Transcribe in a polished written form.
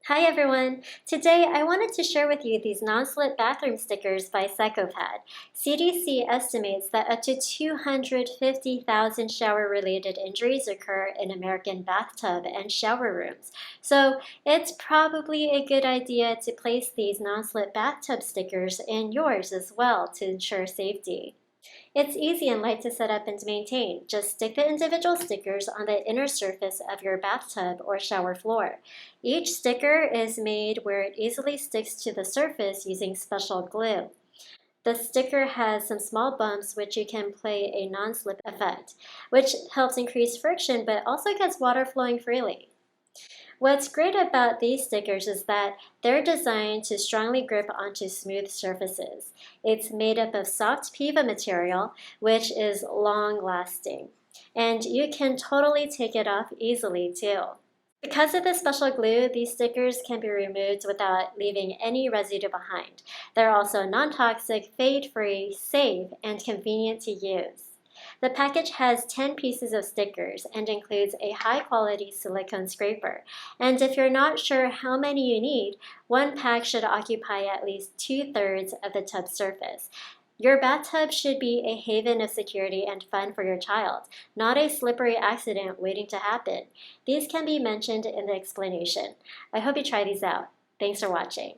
Hi everyone! Today I wanted to share with you these non-slip bathroom stickers by Secopad. CDC estimates that up to 250,000 shower-related injuries occur in American bathtub and shower rooms. So it's probably a good idea to place these non-slip bathtub stickers in yours as well to ensure safety. It's easy and light to set up and maintain. Just stick the individual stickers on the inner surface of your bathtub or shower floor. Each sticker is made where it easily sticks to the surface using special glue. The sticker has some small bumps which you can play a non-slip effect, which helps increase friction but also gets water flowing freely. What's great about these stickers is that they're designed to strongly grip onto smooth surfaces. It's made up of soft PVA material, which is long-lasting. And you can totally take it off easily too. Because of the special glue, these stickers can be removed without leaving any residue behind. They're also non-toxic, fade-free, safe, and convenient to use. The package has 10 pieces of stickers and includes a high-quality silicone scraper. And if you're not sure how many you need, one pack should occupy at least 2/3 of the tub surface. Your bathtub should be a haven of security and fun for your child, not a slippery accident waiting to happen. These can be mentioned in the explanation. I hope you try these out. Thanks for watching.